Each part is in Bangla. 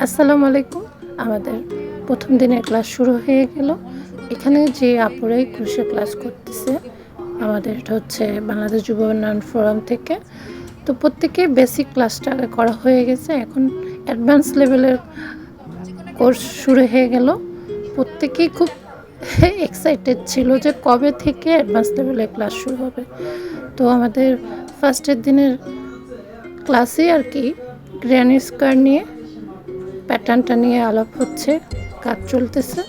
আসসালামু আলাইকুম। আমাদের প্রথম দিনের ক্লাস শুরু হয়ে গেল। এখানে যে আপুরাই ক্রোশে ক্লাস করতেছে, আমাদের এটা হচ্ছে বাংলাদেশ যুব উন্নয়ন ফোরাম থেকে। তো প্রত্যেকে বেসিক ক্লাসটা আগে করা হয়ে গেছে। এখন অ্যাডভান্স লেভেলের কোর্স শুরু হয়ে গেল। প্রত্যেকেই খুব এক্সাইটেড ছিল যে কবে থেকে অ্যাডভান্স লেভেলের ক্লাস শুরু হবে। তো আমাদের ফার্স্টের দিনের ক্লাসে আর কি গ্র্যানি স্কয়ার নিয়ে প্যাটার্নটা নিয়ে আলাপ হচ্ছে, কাজ চলতেছে,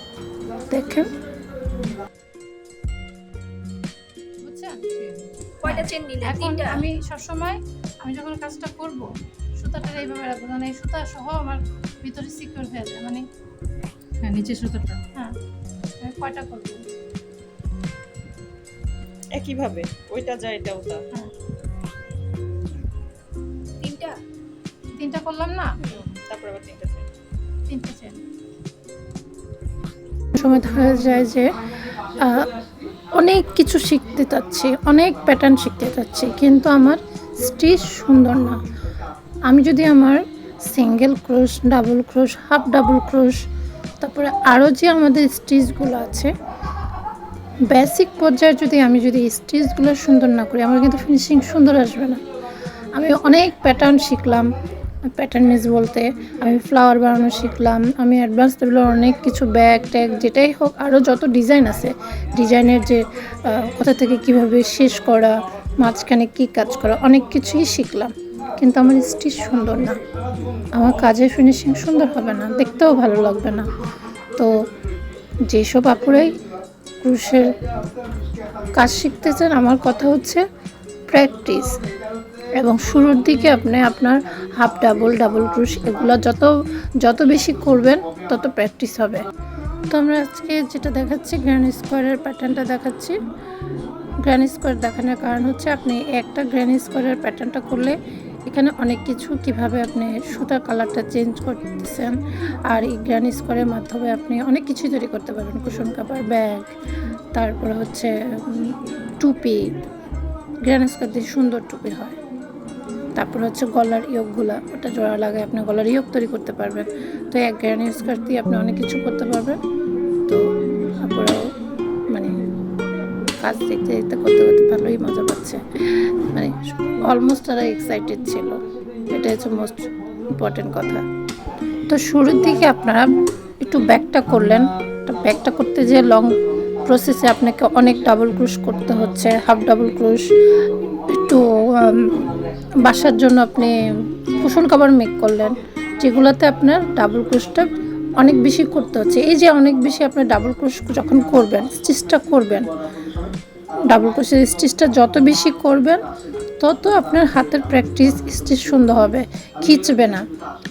দেখেন। কয়টা চেন নিলে? এখন তিনটা। আমি সবসময় আমি যখন কাজটা করব সুতাটা এইভাবে রাখবো, মানে এই সুতা সহ আমার ভিতরে সিকিউর হয়ে যায়, মানে হ্যাঁ, নিচের সুতোটা হ্যাঁ আমি কয়টা করবো একইভাবে ওইটা যা এটা ওটা। হ্যাঁ তিনটা। তিনটা করলাম না, তারপর আবার তিনটা চেন। তিনটা চেন। সময় দেখা যায় যে অনেক কিছু শিখতে চাচ্ছি, অনেক প্যাটার্ন শিখতে চাচ্ছি, কিন্তু আমার স্টিচ সুন্দর না। আমি যদি আমার সিঙ্গেল ক্রোশ, ডাবল ক্রোশ, হাফ ডাবল ক্রোশ, তারপরে আরও যে আমাদের স্টিচগুলো আছে বেসিক পর্যায়ে আমি যদি স্টিচগুলো সুন্দর না করি, আমার কিন্তু ফিনিশিং সুন্দর আসবে না। আমি অনেক প্যাটার্ন শিখলাম, প্যাটার্ন মিস বলতে আমি ফ্লাওয়ার বানানো শিখলাম, আমি অ্যাডভান্স লেভেলের অনেক কিছু ব্যাগ ট্যাগ যেটাই হোক, আরও যত ডিজাইন আছে, ডিজাইনের যে কোথা থেকে কিভাবে শেষ করা, মাঝখানে কী কাজ করা, অনেক কিছুই শিখলাম। কিন্তু আমার স্টিচ সুন্দর না, আমার কাজের ফিনিশিং সুন্দর হবে না, দেখতেও ভালো লাগবে না। তো যেসব আপুরাই ক্রুশের কাজ শিখতে চান, আমার কথা হচ্ছে প্র্যাকটিস, এবং শুরুর দিকে আপনি আপনার হাফ ডাবল, ডাবল ক্রুশ এগুলো যত বেশি করবেন তত প্র্যাকটিস হবে। তো আমরা আজকে যেটা দেখাচ্ছি গ্র্যানি স্কোয়ারের প্যাটার্নটা দেখাচ্ছি। গ্র্যানি স্কোয়ার দেখানোর কারণ হচ্ছে আপনি একটা গ্র্যানি স্কোয়ারের প্যাটার্নটা করলে এখানে অনেক কিছু কিভাবে আপনি সুতার কালারটা চেঞ্জ করতেছেন, আর এই গ্র্যানি স্কোয়ারের মাধ্যমে আপনি অনেক কিছুই তৈরি করতে পারবেন, কুশন কাভার, ব্যাগ, তারপরে হচ্ছে টুপি। গ্র্যানি স্কোয়ার দিয়ে সুন্দর টুপি হয়। তারপর হচ্ছে গলার ইয়োগগুলা, ওটা জোড়া লাগে আপনি গলার ইয়োগ তৈরি করতে পারবেন। তো এক গ্র্যানি স্কোয়ার দিয়ে আপনি অনেক কিছু করতে পারবেন। তো আপনারাও মানে কাজ দেখতে দেখতে করতে করতে ভালোই মজা পাচ্ছে, মানে অলমোস্ট তারা এক্সাইটেড ছিল, এটা হচ্ছে মোস্ট ইম্পর্টেন্ট কথা। তো শুরুর দিকে আপনারা একটু ব্যাকটা করলেন, তো ব্যাকটা করতে যে লং প্রসেসে আপনাকে অনেক ডাবল ক্রুশ করতে হচ্ছে, হাফ ডাবল ক্রুশ, একটু বাসার জন্য আপনি কুশন কভার মেক করলেন, যেগুলোতে আপনার ডাবল ক্রুশটা অনেক বেশি করতে হচ্ছে। এই যে অনেক বেশি আপনার ডাবল ক্রুশ যখন করবেন, স্টিচটা করবেন, ডাবল ক্রোশের স্টিচটা যত বেশি করবেন তত আপনার হাতের প্র্যাকটিস, স্টিচ সুন্দর হবে, খিঁচবে না।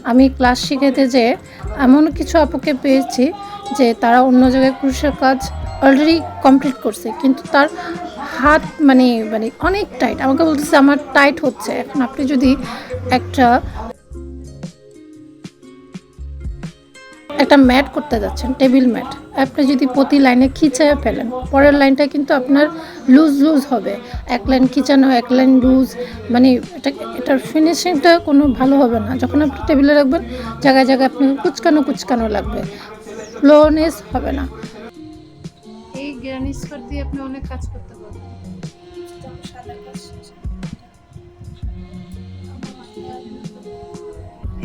আমি ক্লাস শিখাতে যে এমন কিছু আপুকে পেয়েছি যে তারা অন্য জায়গায় ক্রোশের কাজ অলরেডি কমপ্লিট করছে, কিন্তু তার হাত মানে অনেক টাইট, আমাকে বলতেছে আমার টাইট হচ্ছে। এখন আপনি যদি একটা ম্যাট করতে যাচ্ছেন, টেবিল ম্যাট, আপনি যদি প্রতি লাইনে খিঁচায় ফেলেন, পরের লাইনটা কিন্তু আপনার লুজ হবে। এক লাইন খিঁচানো, এক লাইন লুজ, মানে এটার ফিনিশিংটা কোনো ভালো হবে না। যখন আপনি টেবিলে রাখবেন, জায়গায় জায়গায় আপনাকে কুচকানো লাগবে, ফ্লোনেস হবে না। এই গ্র্যানি স্কোয়ার দিয়ে আপনি অনেক কাজ করতে পারবেন। সাদা কাজ শেষ।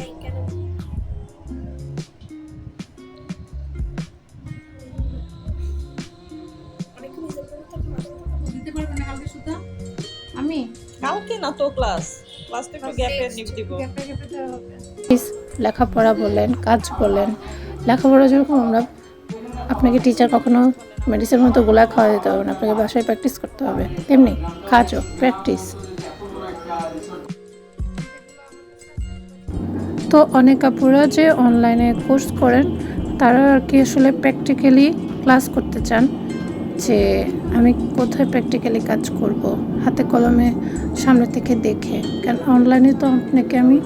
এই কেন? অনেকক্ষণ নিজের করে থাকতে দিতে পারবেন না কালকে সুতা? আমি কালকে না তো ক্লাস তো একটু গ্যাপে দিব। গ্যাপে গ্যাপে দেওয়া হবে। লেখাপড়া বলেন, কাজ বলেন, লেখাপড়া যেরকম আমরা, আপনাকে টিচার কখনো মেডিসিনের মতো গোলা খাওয়া দিতে হবে না, আপনাকে বাসায় প্র্যাকটিস করতে হবে, তেমনি কাজও প্র্যাকটিস। তো অনেক আপুরা যে অনলাইনে কোর্স করেন, তারা আর কি আসলে প্র্যাকটিক্যালি ক্লাস করতে চান, যে আমি কোথায় প্র্যাকটিক্যালি কাজ করব, হাতে কলমে সামনে থেকে দেখে। কারণ অনলাইনে তো আপনাকে আমি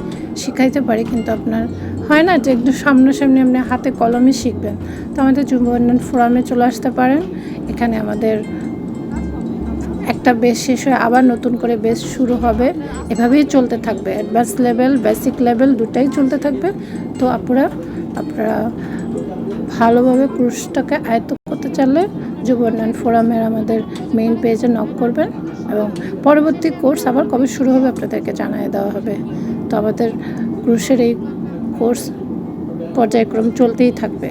শিখাইতে পারি, কিন্তু আপনার হয় না যে একদম সামনাসামনি আপনি হাতে কলমে শিখবেন। তো আমাদের যুব উন্নয়ন ফোরামে চলে আসতে পারেন, এখানে আমাদের একটা বেস শেষ হয়ে আবার নতুন করে বেস শুরু হবে, এভাবেই চলতে থাকবে। অ্যাডভান্স লেভেল, বেসিক লেভেল দুটাই চলতে থাকবে। তো আপনারা ভালোভাবে কোর্সটাকে আয়ত্ত করতে চাইলে যুব উন্নয়ন ফোরামের আমাদের মেইন পেজে নক করবেন, এবং পরবর্তী কোর্স আবার কবে শুরু হবে আপনাদেরকে জানিয়ে দেওয়া হবে। তো আমাদের কোর্সের এই কোর্স পর্যায়ক্রম চলতেই থাকবে।